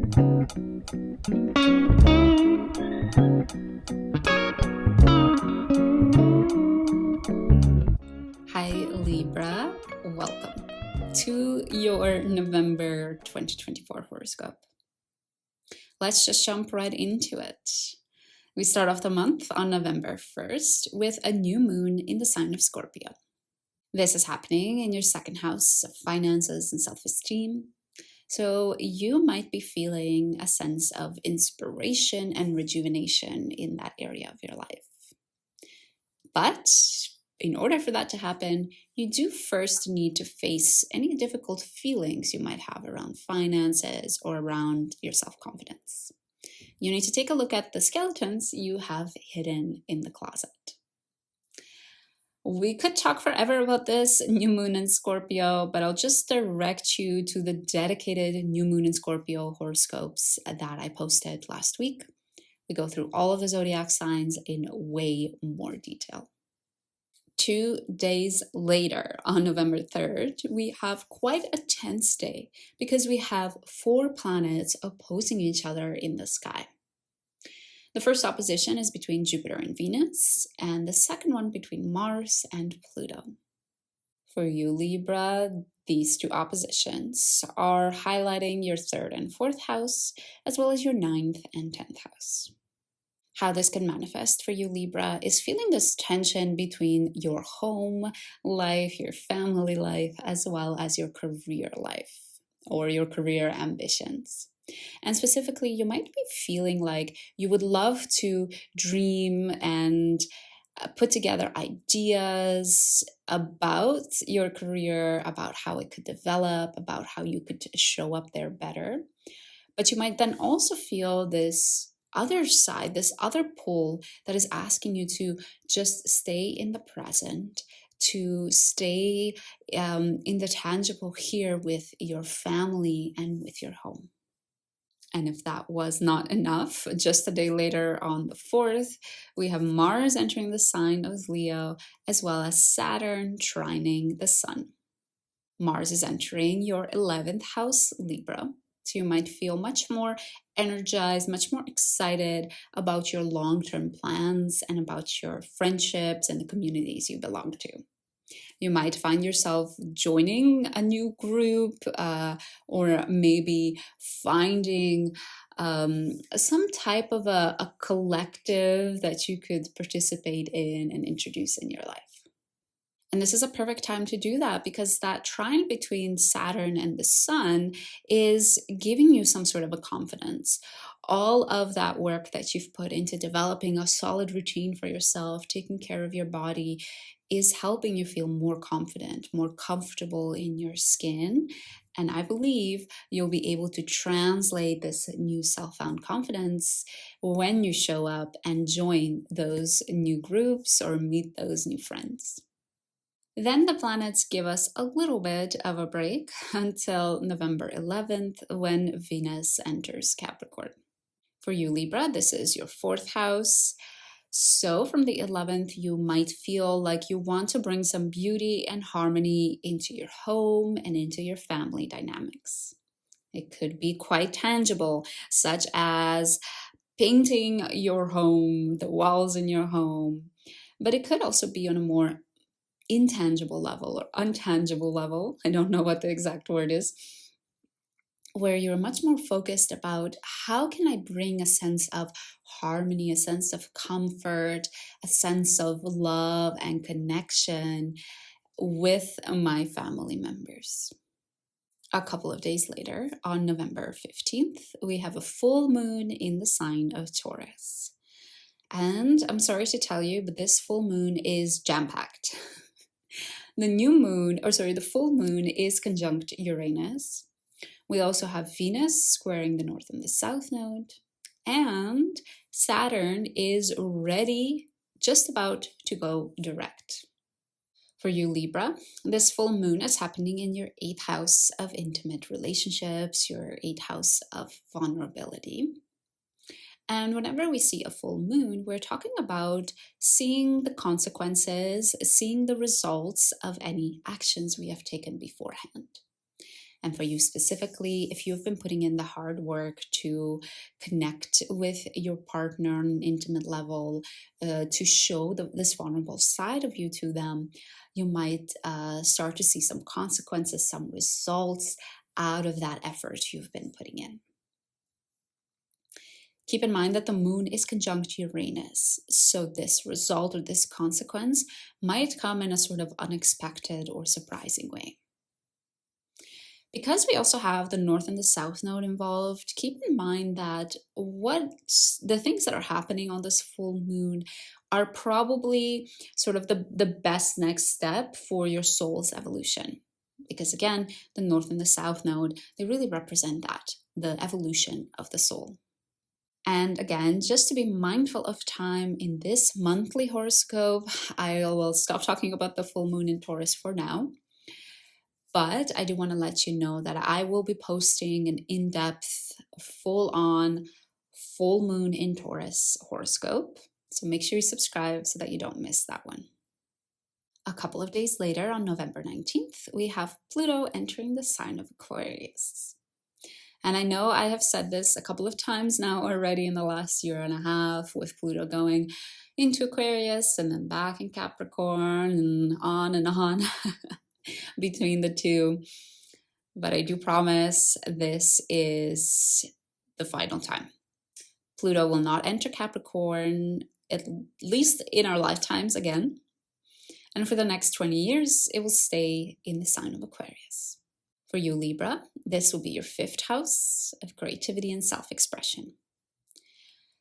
Hi Libra, welcome to your November 2024 horoscope. Let's just jump right into it. We start off the month on November 1st with a new moon in the sign of Scorpio. This is happening in your second house of finances and self-esteem. So you might be feeling a sense of inspiration and rejuvenation in that area of your life. But in order for that to happen, you do first need to face any difficult feelings you might have around finances or around your self-confidence. You need to take a look at the skeletons you have hidden in the closet. We could talk forever about this new moon in Scorpio, but I'll just direct you to the dedicated new moon in Scorpio horoscopes that I posted last week. We go through all of the zodiac signs in way more detail. 2 days later, on November 3rd, we have quite a tense day because we have 4 planets opposing each other in the sky. The first opposition is between Jupiter and Venus, and the second one between Mars and Pluto. For you, Libra, these 2 oppositions are highlighting your 3rd and 4th house, as well as your 9th and 10th house. How this can manifest for you, Libra, is feeling this tension between your home life, your family life, as well as your career life or your career ambitions. And specifically, you might be feeling like you would love to dream and put together ideas about your career, about how it could develop, about how you could show up there better. But you might then also feel this other side, this other pull that is asking you to just stay in the present, to stay in the tangible here with your family and with your home. And if that was not enough, just a day later on the 4th, we have Mars entering the sign of Leo, as well as Saturn trining the Sun. Mars is entering your 11th house, Libra. So you might feel much more energized, much more excited about your long-term plans and about your friendships and the communities you belong to. You might find yourself joining a new group or maybe finding some type of a collective that you could participate in and introduce in your life. And this is a perfect time to do that because that trine between Saturn and the Sun is giving you some sort of a confidence. All of that work that you've put into developing a solid routine for yourself, taking care of your body, is helping you feel more confident, more comfortable in your skin. And I believe you'll be able to translate this new self-found confidence when you show up and join those new groups or meet those new friends. Then the planets give us a little bit of a break until November 11th when Venus enters Capricorn. For you, Libra, this is your 4th house. So from the 11th, you might feel like you want to bring some beauty and harmony into your home and into your family dynamics. It could be quite tangible, such as painting your home, the walls in your home, but it could also be on a more intangible level or untangible level, I don't know what the exact word is, where you're much more focused about how can I bring a sense of harmony, a sense of comfort, a sense of love and connection with my family members. A couple of days later, on November 15th, we have a full moon in the sign of Taurus. And I'm sorry to tell you, but this full moon is jam-packed. The full moon is conjunct Uranus. We also have Venus squaring the north and the south node. And Saturn is ready, just about to go direct. For you, Libra, this full moon is happening in your 8th house of intimate relationships, your 8th house of vulnerability. And whenever we see a full moon, we're talking about seeing the consequences, seeing the results of any actions we have taken beforehand. And for you specifically, if you've been putting in the hard work to connect with your partner on an intimate level, to show this vulnerable side of you to them, you might start to see some consequences, some results out of that effort you've been putting in. Keep in mind that the moon is conjunct Uranus, so this result or this consequence might come in a sort of unexpected or surprising way. Because we also have the North and the South node involved, keep in mind that the things that are happening on this full moon are probably sort of the best next step for your soul's evolution. Because again, the North and the South node, they really represent that, the evolution of the soul. And again, just to be mindful of time in this monthly horoscope, I will stop talking about the full moon in Taurus for now. But I do want to let you know that I will be posting an in-depth, full-on, full moon in Taurus horoscope. So make sure you subscribe so that you don't miss that one. A couple of days later, on November 19th, we have Pluto entering the sign of Aquarius. And I know I have said this a couple of times now already in the last year and a half, with Pluto going into Aquarius and then back in Capricorn and on between the two. But I do promise this is the final time. Pluto will not enter Capricorn, at least in our lifetimes again. And for the next 20 years, it will stay in the sign of Aquarius. For you, Libra, this will be your 5th house of creativity and self-expression.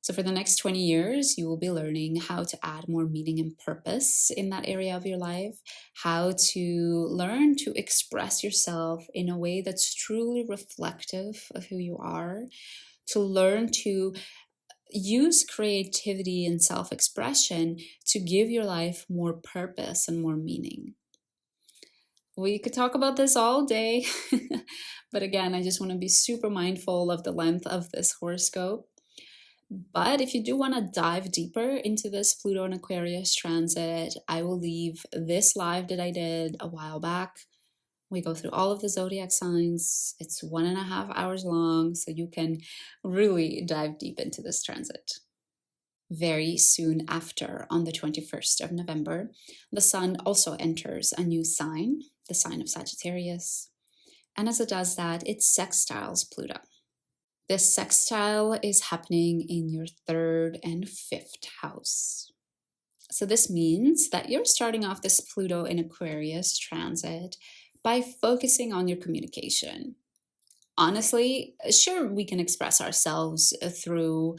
So for the next 20 years, you will be learning how to add more meaning and purpose in that area of your life, how to learn to express yourself in a way that's truly reflective of who you are, to learn to use creativity and self-expression to give your life more purpose and more meaning. We could talk about this all day, but again, I just want to be super mindful of the length of this horoscope. But if you do want to dive deeper into this Pluto and Aquarius transit, I will leave this live that I did a while back. We go through all of the zodiac signs. It's 1.5 hours long, so you can really dive deep into this transit. Very soon after, on the 21st of November, the Sun also enters a new sign, the sign of Sagittarius. And as it does that, it sextiles Pluto. This sextile is happening in your 3rd and 5th house. So this means that you're starting off this Pluto in Aquarius transit by focusing on your communication. Honestly, sure, we can express ourselves through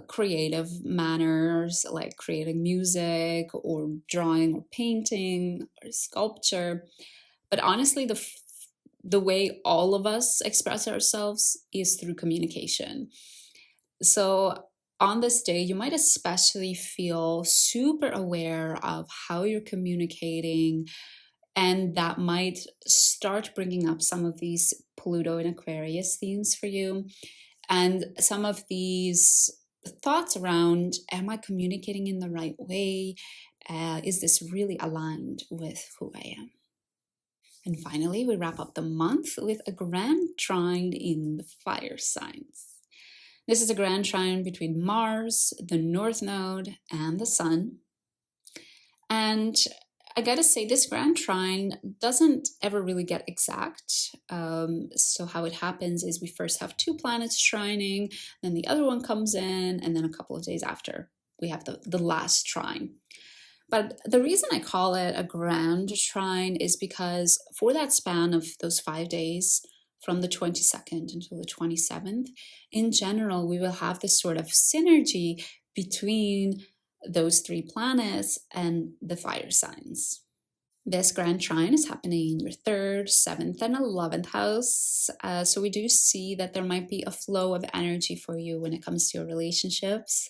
creative manners, like creating music or drawing or painting or sculpture. But honestly, the way all of us express ourselves is through communication. So on this day, you might especially feel super aware of how you're communicating, and that might start bringing up some of these Pluto and Aquarius themes for you. And some of these thoughts around, am I communicating in the right way? Is this really aligned with who I am? And finally, we wrap up the month with a grand trine in the fire signs. This is a grand trine between Mars, the North Node, and the Sun. And I gotta say, this grand trine doesn't ever really get exact. So how it happens is we first have 2 planets trining, then the other one comes in, and then a couple of days after, we have the last trine. But the reason I call it a grand trine is because for that span of those 5 days, from the 22nd until the 27th, in general, we will have this sort of synergy between those 3 planets and the fire signs. This grand trine is happening in your 3rd, 7th, and 11th house. So we do see that there might be a flow of energy for you when it comes to your relationships.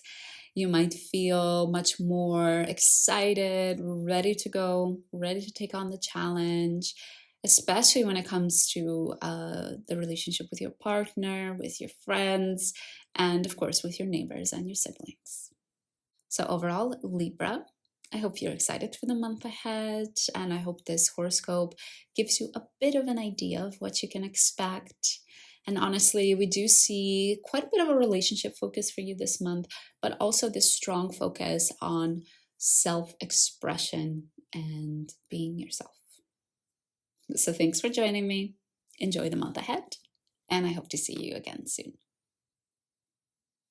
You might feel much more excited, ready to go, ready to take on the challenge, especially when it comes to the relationship with your partner, with your friends, and of course with your neighbors and your siblings. So overall, Libra, I hope you're excited for the month ahead, and I hope this horoscope gives you a bit of an idea of what you can expect. And honestly, we do see quite a bit of a relationship focus for you this month, but also this strong focus on self-expression and being yourself. So thanks for joining me. Enjoy the month ahead, and I hope to see you again soon.